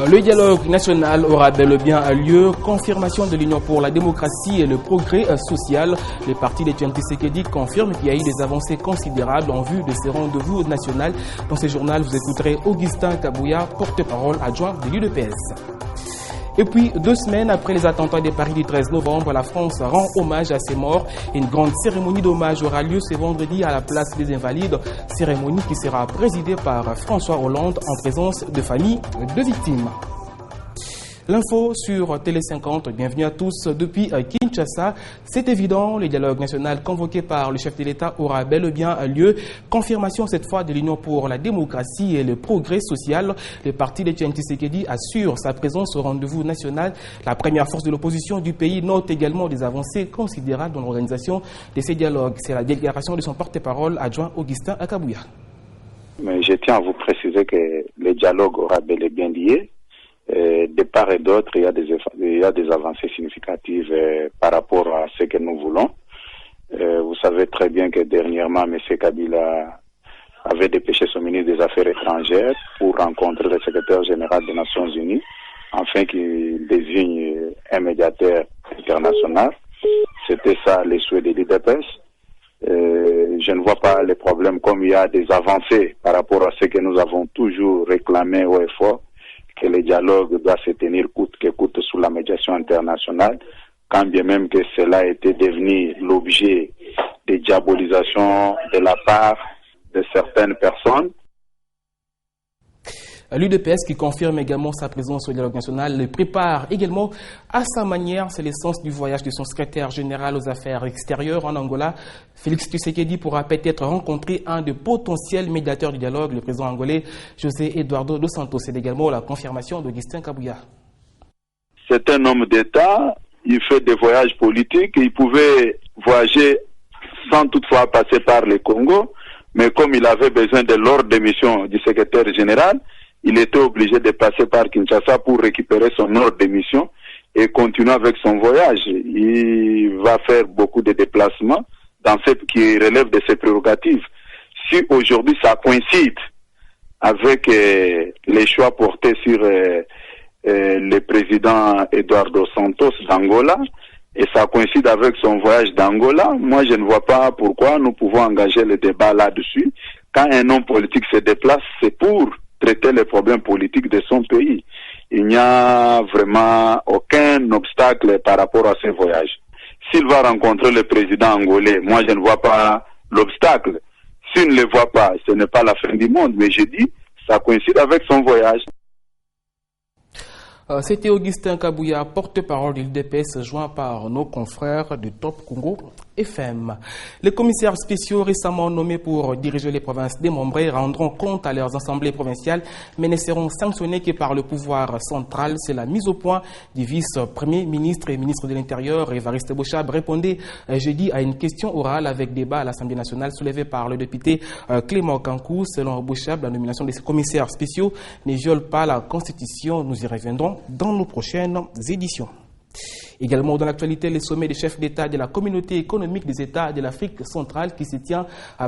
Le dialogue national aura bel et bien lieu. Confirmation de l'Union pour la démocratie et le progrès social. Le parti de Etienne Tshisekedi confirme qu'il y a eu des avancées considérables en vue de ces rendez-vous nationaux. Dans ce journal, vous écouterez Augustin Kabouya, porte-parole adjoint de l'UDPS. Et puis, 2 semaines après les attentats de Paris du 13 novembre, la France rend hommage à ses morts. Une grande cérémonie d'hommage aura lieu ce vendredi à la place des Invalides, cérémonie qui sera présidée par François Hollande en présence de familles de victimes. L'info sur Télé 50, bienvenue à tous depuis Kinshasa. C'est évident, le dialogue national convoqué par le chef de l'État aura bel et bien lieu. Confirmation cette fois de l'Union pour la démocratie et le progrès social. Le parti d'Etienne Tshisekedi assure sa présence au rendez-vous national. La première force de l'opposition du pays note également des avancées considérables dans l'organisation de ces dialogues. C'est la déclaration de son porte-parole adjoint Augustin Kabouya. Mais je tiens à vous préciser que le dialogue aura bel et bien lieu. De part et d'autre, il y a des avancées significatives par rapport à ce que nous voulons. Vous savez très bien que dernièrement, M. Kabila avait dépêché son ministre des Affaires étrangères pour rencontrer le secrétaire général des Nations Unies, afin qu'il désigne un médiateur international. C'était ça les souhaits de l'UDPS. Je ne vois pas les problèmes, comme il y a des avancées par rapport à ce que nous avons toujours réclamé haut et fort, que le dialogue doit se tenir coûte que coûte sous la médiation internationale, quand bien même que cela était devenu l'objet de diabolisation de la part de certaines personnes. L'UDPS qui confirme également sa présence au dialogue national le prépare également à sa manière. C'est l'essence du voyage de son secrétaire général aux affaires extérieures en Angola. Félix Tshisekedi pourra peut-être rencontrer un des potentiels médiateurs du dialogue, le président angolais José Eduardo dos Santos. C'est également la confirmation d'Augustin Kabouya. C'est un homme d'État, il fait des voyages politiques, il pouvait voyager sans toutefois passer par le Congo, mais comme il avait besoin de l'ordre de mission du secrétaire général, il était obligé de passer par Kinshasa pour récupérer son ordre de mission et continuer avec son voyage. Il va faire beaucoup de déplacements dans ce qui relève de ses prérogatives. Si aujourd'hui ça coïncide avec les choix portés sur le président Eduardo Santos d'Angola, et ça coïncide avec son voyage d'Angola, moi je ne vois pas pourquoi nous pouvons engager le débat là-dessus. Quand un homme politique se déplace, c'est pour traiter les problèmes politiques de son pays. Il n'y a vraiment aucun obstacle par rapport à ce voyage. S'il va rencontrer le président angolais, moi je ne vois pas l'obstacle. S'il ne le voit pas, ce n'est pas la fin du monde, mais je dis, ça coïncide avec son voyage. C'était Augustin Kabouya, porte-parole de l'UDPS, joint par nos confrères de Top Congo FM. Les commissaires spéciaux récemment nommés pour diriger les provinces démembrées rendront compte à leurs assemblées provinciales, mais ne seront sanctionnés que par le pouvoir central. C'est la mise au point du vice-premier ministre et ministre de l'Intérieur, Évariste Bochab, répondait jeudi à une question orale avec débat à l'Assemblée nationale soulevée par le député Clément Kankou. Selon Bochab, la nomination de ces commissaires spéciaux ne viole pas la Constitution. Nous y reviendrons dans nos prochaines éditions. Également dans l'actualité, le sommet des chefs d'État de la communauté économique des États de l'Afrique centrale qui se tient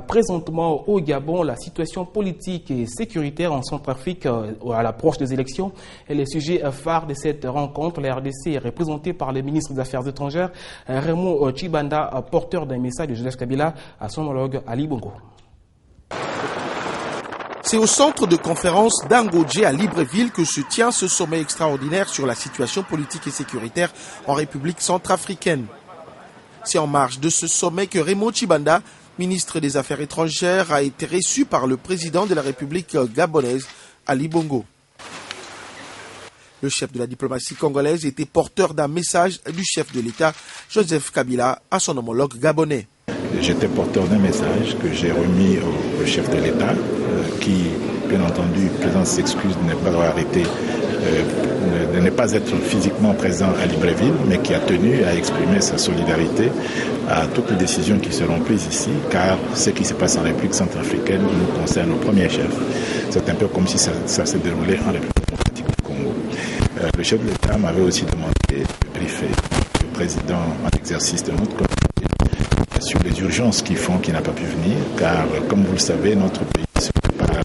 présentement au Gabon. La situation politique et sécuritaire en Centrafrique à l'approche des élections est le sujet phare de cette rencontre. La RDC est représentée par le ministre des Affaires étrangères Raymond Tshibanda, porteur d'un message de Joseph Kabila à son homologue Ali Bongo. C'est au centre de conférence d'Angodje à Libreville que se tient ce sommet extraordinaire sur la situation politique et sécuritaire en République centrafricaine. C'est en marge de ce sommet que Raymond Tshibanda, ministre des Affaires étrangères, a été reçu par le président de la République gabonaise, Ali Bongo. Le chef de la diplomatie congolaise était porteur d'un message du chef de l'État, Joseph Kabila, à son homologue gabonais. J'étais porteur d'un message que j'ai remis au chef de l'État qui, bien entendu, le président s'excuse de ne pas avoir arrêté, de ne pas être physiquement présent à Libreville, mais qui a tenu à exprimer sa solidarité à toutes les décisions qui seront prises ici, car ce qui se passe en République centrafricaine nous concerne au premier chef. C'est un peu comme si ça s'est déroulé en République démocratique du Congo. Le chef de l'État m'avait aussi demandé de briefer le président en exercice de notre communauté sur les urgences qui font qu'il n'a pas pu venir, car comme vous le savez, notre pays se prépare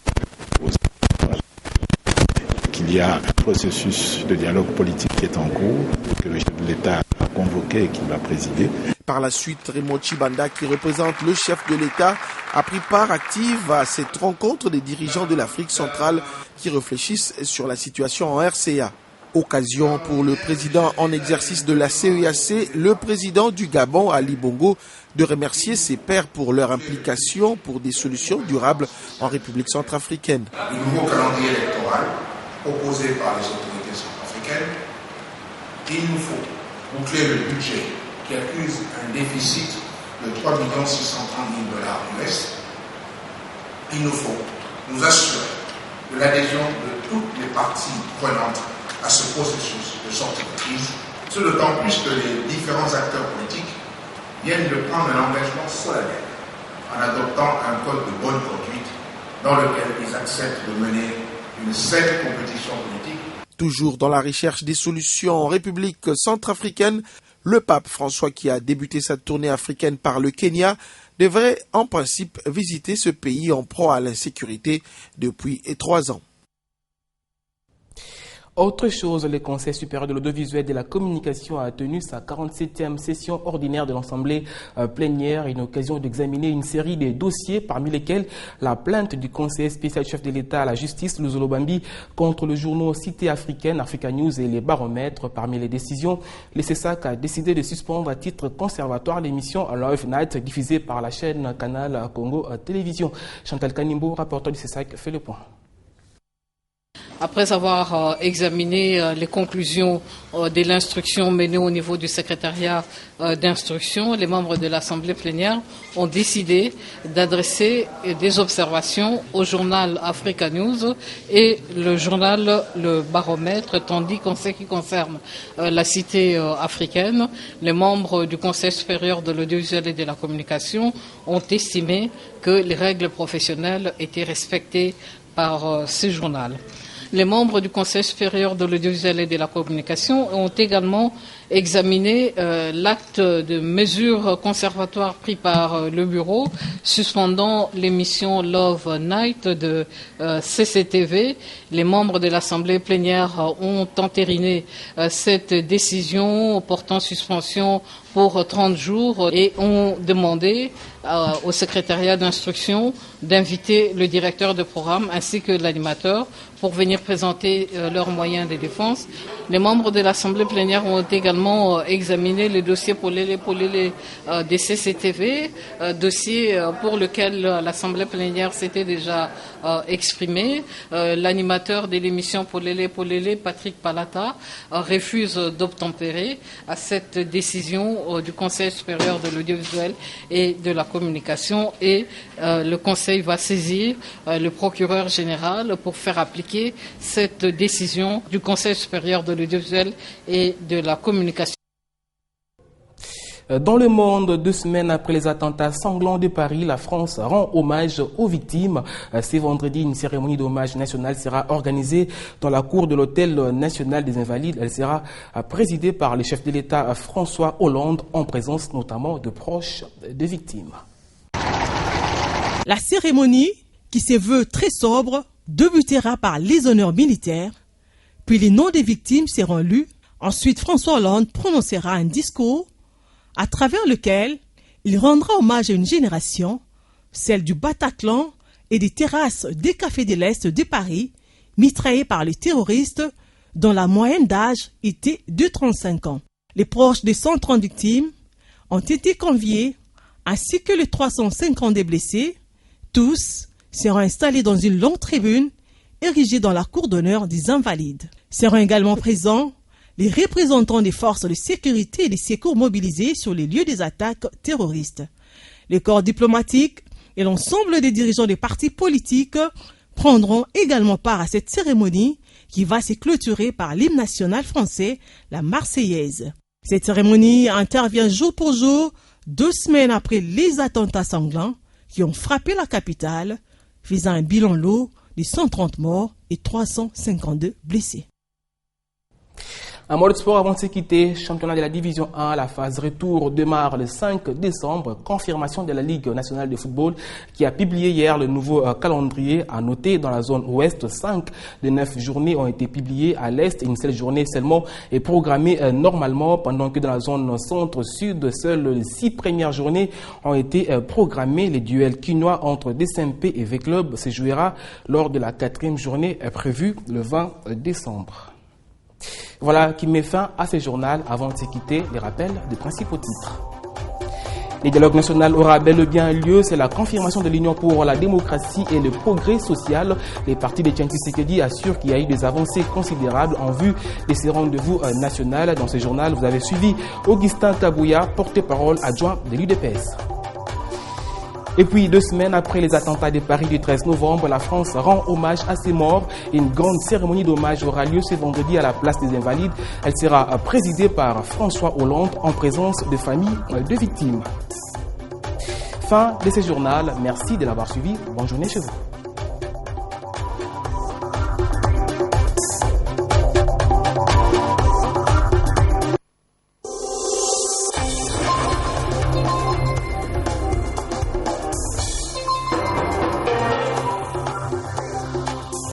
qu'il y a processus de dialogue politique qui est en cours, que le chef de l'État a convoqué et qui va présider. Par la suite, Raymond Tshibanda, qui représente le chef de l'État, a pris part active à cette rencontre des dirigeants de l'Afrique centrale qui réfléchissent sur la situation en RCA. Occasion pour le président en exercice de la CEAC, le président du Gabon, Ali Bongo, de remercier ses pairs pour leur implication pour des solutions durables en République centrafricaine. Le nouveau calendrier électoral proposé par les autorités centrafricaines, il nous faut boucler le budget qui accuse un déficit de 3 630 000 $ US. Il nous faut nous assurer de l'adhésion de toutes les parties prenantes à ce processus de sortie de crise, ce d'autant plus que les différents acteurs politiques viennent de prendre un engagement solennel en adoptant un code de bonne conduite dans lequel ils acceptent de mener une saine compétition politique. Toujours dans la recherche des solutions en République centrafricaine, le pape François, qui a débuté sa tournée africaine par le Kenya, devrait en principe visiter ce pays en proie à l'insécurité depuis 3 ans. Autre chose, le Conseil supérieur de l'audiovisuel et de la communication a tenu sa 47e session ordinaire de l'Assemblée plénière, une occasion d'examiner une série de dossiers, parmi lesquels la plainte du conseiller spécial chef de l'État à la justice, Luzolo Bambi, contre le journal Cité africaine, Africa News et les baromètres. Parmi les décisions, le CESAC a décidé de suspendre à titre conservatoire l'émission Live Night diffusée par la chaîne Canal Congo Télévision. Chantal Kanimbo, rapporteur du CESAC, fait le point. Après avoir examiné les conclusions de l'instruction menée au niveau du secrétariat d'instruction, les membres de l'Assemblée plénière ont décidé d'adresser des observations au journal Africa News et le journal Le Baromètre, tandis qu'en ce qui concerne la cité africaine, les membres du Conseil supérieur de l'audiovisuel et de la communication ont estimé que les règles professionnelles étaient respectées par ce journal. Les membres du Conseil supérieur de l'audiovisuel et de la communication ont également examiné l'acte de mesures conservatoires pris par le bureau suspendant l'émission Love Night de CCTV. Les membres de l'Assemblée plénière ont entériné cette décision portant suspension pour 30 jours et ont demandé au secrétariat d'instruction d'inviter le directeur de programme ainsi que l'animateur pour venir présenter leurs moyens de défense. Les membres de l'Assemblée plénière ont également examiné le dossier Polélé des CCTV, dossier pour lequel l'Assemblée plénière s'était déjà exprimée. L'animateur de l'émission Polélé, Patrick Palata, refuse d'obtempérer à cette décision du Conseil supérieur de l'audiovisuel et de la communication et le Conseil va saisir le procureur général pour faire appliquer cette décision du Conseil supérieur de l'audiovisuel et de la communication. Dans le monde, 2 semaines après les attentats sanglants de Paris, la France rend hommage aux victimes. Ce vendredi, une cérémonie d'hommage national sera organisée dans la cour de l'Hôtel national des Invalides. Elle sera présidée par le chef de l'État François Hollande, en présence notamment de proches des victimes. La cérémonie, qui se veut très sobre, débutera par les honneurs militaires, puis les noms des victimes seront lus. Ensuite, François Hollande prononcera un discours à travers lequel il rendra hommage à une génération, celle du Bataclan et des terrasses des cafés de l'Est de Paris, mitraillés par les terroristes, dont la moyenne d'âge était de 35 ans. Les proches des 130 victimes ont été conviés, ainsi que les 350 des blessés. Tous seront installés dans une longue tribune érigée dans la cour d'honneur des Invalides. Seront également présents les représentants des forces de sécurité et des secours mobilisés sur les lieux des attaques terroristes. Les corps diplomatiques et l'ensemble des dirigeants des partis politiques prendront également part à cette cérémonie qui va se clôturer par l'hymne national français, la Marseillaise. Cette cérémonie intervient jour pour jour, 2 semaines après les attentats sanglants qui ont frappé la capitale, faisant un bilan lourd de 130 morts et 352 blessés. Un mot de sport avant de se quitter, championnat de la division 1, la phase retour démarre le 5 décembre, confirmation de la Ligue nationale de football qui a publié hier le nouveau calendrier. À noter, dans la zone ouest, 5 des 9 journées ont été publiées. À l'est, une seule journée seulement est programmée normalement, pendant que dans la zone centre-sud, seules les 6 premières journées ont été programmées. Les duels quinois entre DCMP et V-Club se jouera lors de la 4e journée prévue le 20 décembre. Voilà qui met fin à ce journal. Avant de se quitter, les rappels des principaux titres. Le dialogue national aura bel et bien lieu. C'est la confirmation de l'Union pour la démocratie et le progrès social. Les partis de Etienne Tshisekedi assurent qu'il y a eu des avancées considérables en vue de ces rendez-vous nationaux. Dans ce journal, vous avez suivi Augustin Kabouya, porte-parole adjoint de l'UDPS. Et puis, 2 semaines après les attentats de Paris du 13 novembre, la France rend hommage à ses morts. Une grande cérémonie d'hommage aura lieu ce vendredi à la place des Invalides. Elle sera présidée par François Hollande en présence de familles de victimes. Fin de ce journal. Merci de l'avoir suivi. Bonne journée chez vous.